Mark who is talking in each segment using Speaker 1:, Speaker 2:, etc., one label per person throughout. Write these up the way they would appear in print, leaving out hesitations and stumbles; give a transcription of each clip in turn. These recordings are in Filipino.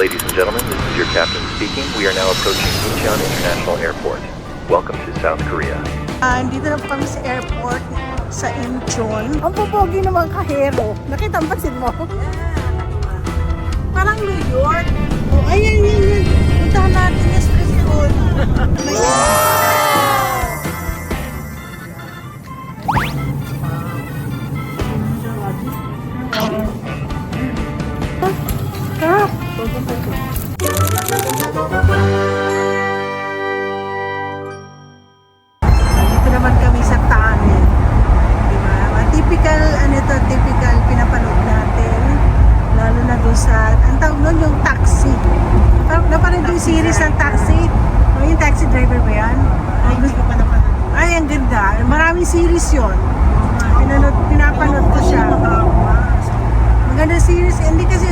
Speaker 1: Ladies and gentlemen, this is your captain speaking. We are now approaching Incheon International Airport. Welcome to South Korea.
Speaker 2: Dito na po kami sa airport sa Incheon. Ang popogi naman kahero. Nakita mo pansin mo? Parang New York. Oh, ayan. Puntahan natin yung street food. Dito naman kami sa Tanin. Diba? Typical pinapanood natin. Lalo na doon sa, ang tawag nun yung taxi. Parang napanood yung series ng taxi. O, yung taxi driver ba yan? Ay, hindi ko pa napanood. Ay, ang ganda. Maraming series yun. Pinapanood ko siya. Maganda series. Hindi kasi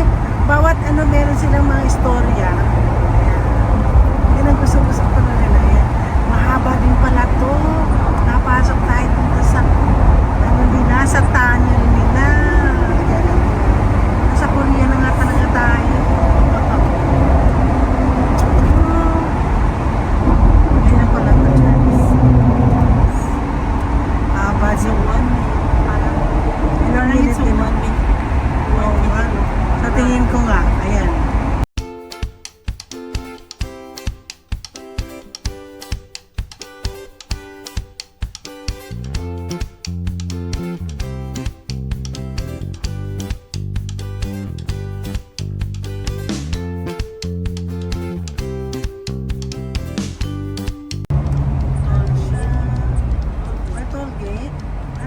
Speaker 2: bawat meron silang mga istorya. Yan ang gusto ko na nila. Mahaba din pala to. Napasok tayo dito sa nasa tunnel nila. Nasa Korea na nga talaga tayo. Ayan pala to dyan. Bazi 1 ilang minute din. Sa tingin ko nga, ayan.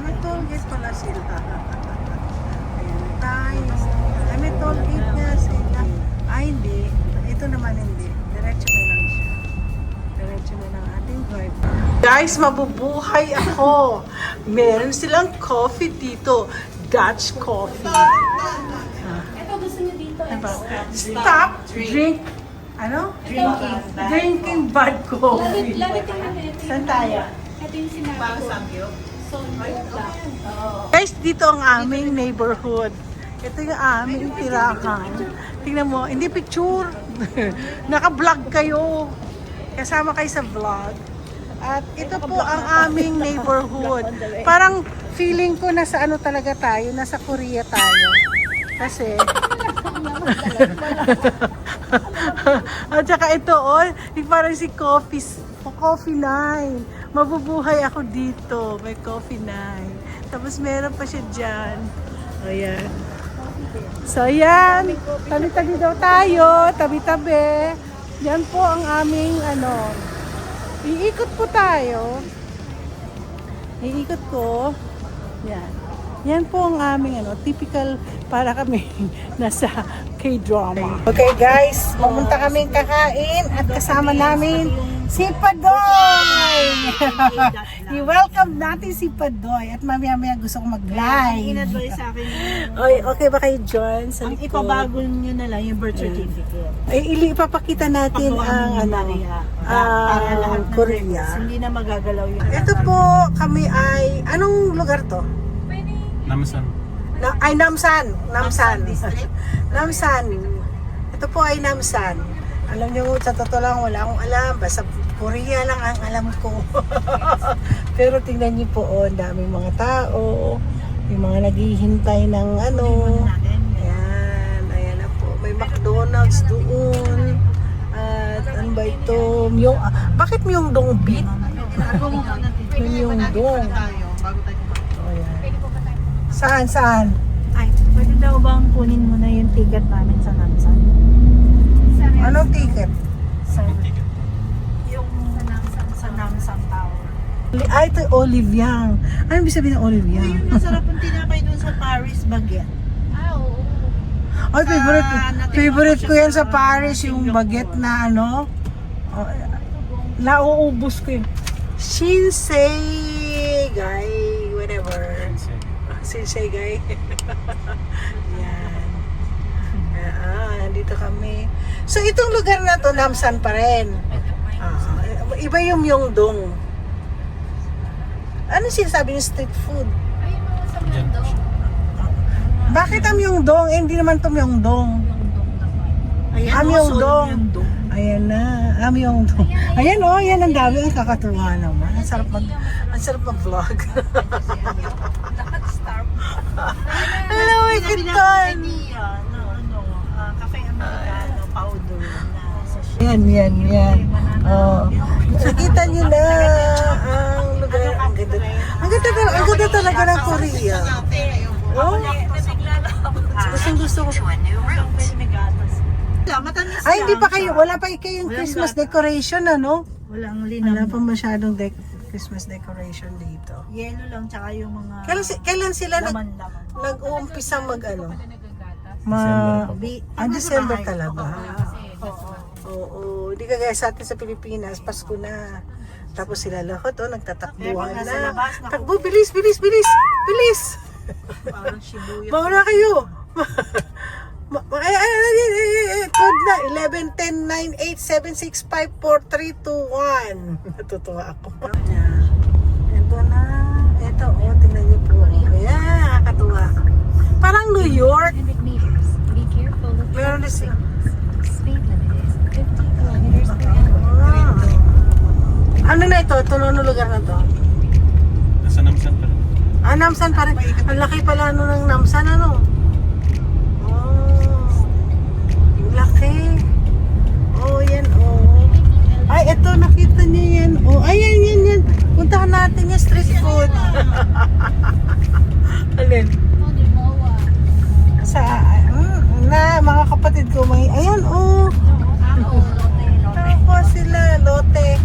Speaker 2: May toll gate pala sila. Ayan tayo. May toll gate nga sila. Hindi. Ito naman hindi. Diretso na lang siya. Diretso na lang ating driver. Guys, mabubuhay ako. Meron silang coffee dito. Dutch coffee.
Speaker 3: Ito gusto niyo dito.
Speaker 2: Stop drink. Drinking bad coffee.
Speaker 3: Lamit yung ano ito.
Speaker 2: Saan tayo?
Speaker 3: Ito yung sinabi ko. So,
Speaker 2: Guys, dito ang aming neighborhood. Ito yung aming tirahan. Tingnan mo, hindi picture. Naka-vlog kayo. Kasama kayo sa vlog. At ito po ang aming neighborhood. Parang feeling ko nasa ano talaga tayo, nasa Korea tayo. Kasi at saka ito, parang si Coffee 9. Mabubuhay ako dito. May Coffee 9. Tapos meron pa siya dyan. Ayan. So, ayan. Tabi-tabi daw tayo. Tabi-tabi. Yan po ang aming iikot po tayo. Iikot ko. Yan. Yan po ang aming typical para kami nasa K-drama. Okay guys, pumunta kami kakain at kasama namin si Padoy! I-welcome natin si Padoy at mamaya-maya gusto ko mag-live.
Speaker 4: In-advise sa akin
Speaker 2: Okay ba kayo, John? Sa
Speaker 4: ang
Speaker 2: likod?
Speaker 4: ipabago nyo na lang yung birth certificate.
Speaker 2: Ipapakita natin ang
Speaker 4: para lahat ng
Speaker 2: Korea.
Speaker 4: records, hindi na magagalaw yung
Speaker 2: Ito po, kami ay, anong lugar to?
Speaker 5: Namsan.
Speaker 2: Namsan.
Speaker 4: District.
Speaker 2: Namsan. Ito po ay Namsan. Alam niyo, sa totoo lang, wala akong alam. Basta Korea lang ang alam ko. Pero tingnan niyo po, ang daming mga tao. Yung mga naghihintay ng Ayan na po. May McDonald's doon. At ano ba ito? Bakit Myeongdong beat? Myeongdong. Saan?
Speaker 4: Ay, pwede daw bang kunin mo na yung ticket namin sa Namsan?
Speaker 2: Anong ticket?
Speaker 4: Yung sa Namsan Tower.
Speaker 2: Ito Olive Young. Ano ibig sabihin ng Olive Young?
Speaker 4: Yung masarap yung tinapay dun sa Paris Baguette.
Speaker 2: Ay, favorite ko yan sa Paris, yung baguette na nauubos ko yun. Shinsei guy, whatever. Shinsei guy. Yan. Nandito kami. So, itong lugar na to, Namsan pa rin. Iba yung Myeongdong. Ano sinasabi yung street food?
Speaker 3: ay, mga sa Myeongdong.
Speaker 2: Bakit ang Myeongdong? Eh, hindi naman to Myeongdong.
Speaker 4: Ayan,
Speaker 2: Myeongdong. Ayan na. Myeongdong. Ayan oh, yan ang dami. Ang kakatuwa naman. Ang sarap mag-vlog. Hello, Ikitan.
Speaker 4: Cafe Americano powder na sa
Speaker 2: Yan. Oh. Nakita niyo na ang lugar. Ang ganda. Ang ganda talaga ng Korea. Oh. Gusto ko. Ay, hindi pa kayo. Wala pa kayong Christmas decoration, ano?
Speaker 4: Walang
Speaker 2: Wala
Speaker 4: linang.
Speaker 2: pa masyadong Christmas decoration dito.
Speaker 4: Yellow lang, tsaka yung mga
Speaker 2: Kailan sila
Speaker 4: laman-laman.
Speaker 2: nag-uumpisa mag-ano? December talaga. Oo. Hindi kagaya sa atin sa Pilipinas, Pasko na. Tapos sila lahat, nagtatakbuhan
Speaker 4: Nasa
Speaker 2: na.
Speaker 4: labas, naku.
Speaker 2: Takbo, bilis!
Speaker 4: Parang Shibuya.
Speaker 2: Mauna kayo! Code na, 11, 10, 9, 8, 7, 6, 5, 4, 3, 2, 1. Natutuwa ako. Ito na. Ito, tingnan niyo po. Ayan, nakakatuwa. Parang New York.
Speaker 3: meters. Be careful of
Speaker 2: Meron na siya.
Speaker 3: speed limit is 50 kilometers per hour.
Speaker 2: Ano na ito? Tunong lugar na to?
Speaker 5: Nasa Namsan pa rin.
Speaker 2: Namsan pa rin. Ang laki pala ng Namsan, ano? Oh. Ang laki. Oh, yan, oh. Ay, ito, nakita niyo yan. Oh, ayan, yan. Puntahan natin yung street food. Alin? Sa, mga kapatid ko, may, ayan, oh. Tapos sila, lote.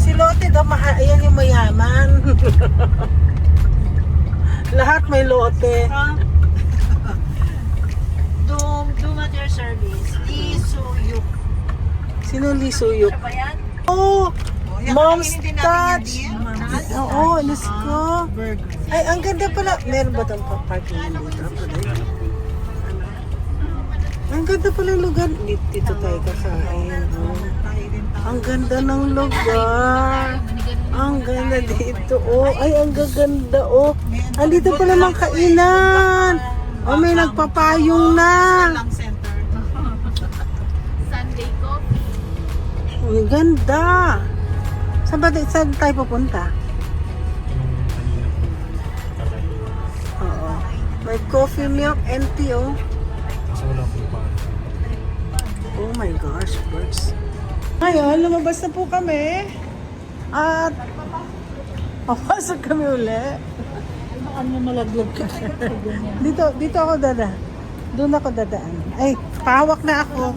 Speaker 2: Si Lotte daw, ayan yung mayaman. Lahat may lote.
Speaker 4: Do at your service. Lisuyuk.
Speaker 2: Sino Lisuyuk?
Speaker 4: Ba yan?
Speaker 2: Oh, Mom's Touch. Oo, let's go. Ay, ang ganda pala. Meron ba itong parking dito? Ang ganda pala yung lugar. Dito tayo kakain. Oh. Ang ganda ng lugar. Ang ganda dito. Oh, ay, ang gaganda. Oh, andito pala ng kainan. Oh, may nagpapayong na.
Speaker 3: Sunday coffee.
Speaker 2: Ang ganda. Saan tayo pupunta? Oo. May coffee milk and tea, oh.
Speaker 5: Kasi wala po pa.
Speaker 2: Oh my gosh, birds. Ngayon, lumabas na po kami. At papasok kami uli.
Speaker 4: Ano malaglag ka?
Speaker 2: Dito ako doon ako dadaan. Ay, pahawak na ako.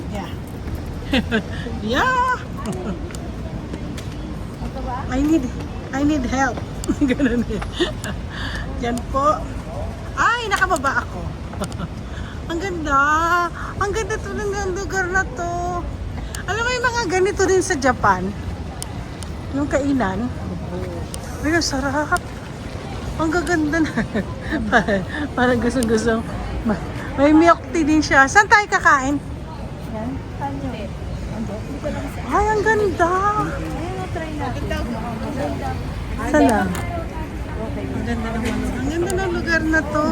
Speaker 2: Yeah. Yeah. I need help. Ganun eh. Yan po. Ay, nakababa ako. Ang ganda. Ang ganda to ng lugar na to. Alam mo yung mga ganito din sa Japan? Yung kainan. Pero sarap. Ang gaganda na. Parang gustong-gusto. May milk tea din siya. Saan tayo kakain?
Speaker 4: Yan? Kanyo.
Speaker 2: Ay, ang ganda.
Speaker 4: Ayun, try natin.
Speaker 2: Saan na? Ang ganda ng lugar na to.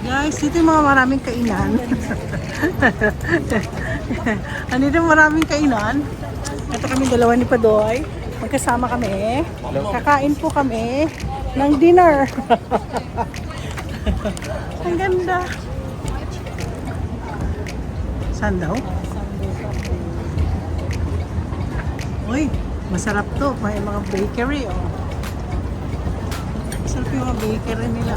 Speaker 2: Guys, dito yung mga maraming kainan. Andito yung maraming kainan. Ito kami dalawa ni Padoy. Magkasama kami. Kakain po kami ng dinner. Ang ganda. Saan daw? Uy, masarap to. May mga bakery, oh. Masarap yung mga bakery nila.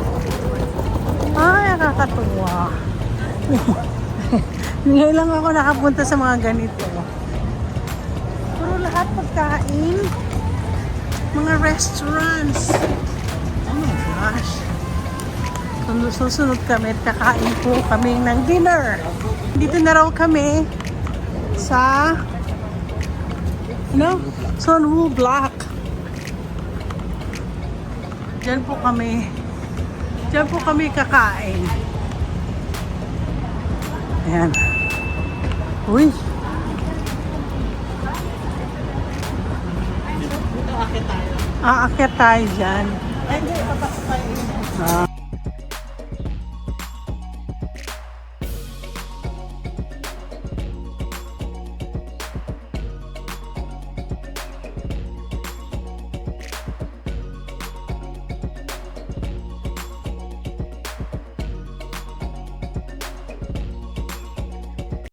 Speaker 2: Ay, nakakatuwa. Ngayon lang ako nakapunta sa mga ganito. Puro lahat pagkain. Mga restaurants. Oh my gosh. Susunod kami at kakain po kami ng dinner. Dito na raw kami sa Sunwoo Block. Diyan po kami kakain. Ayan. Uy. Aakyat tayo dyan. Ay, hindi. Papasok tayo.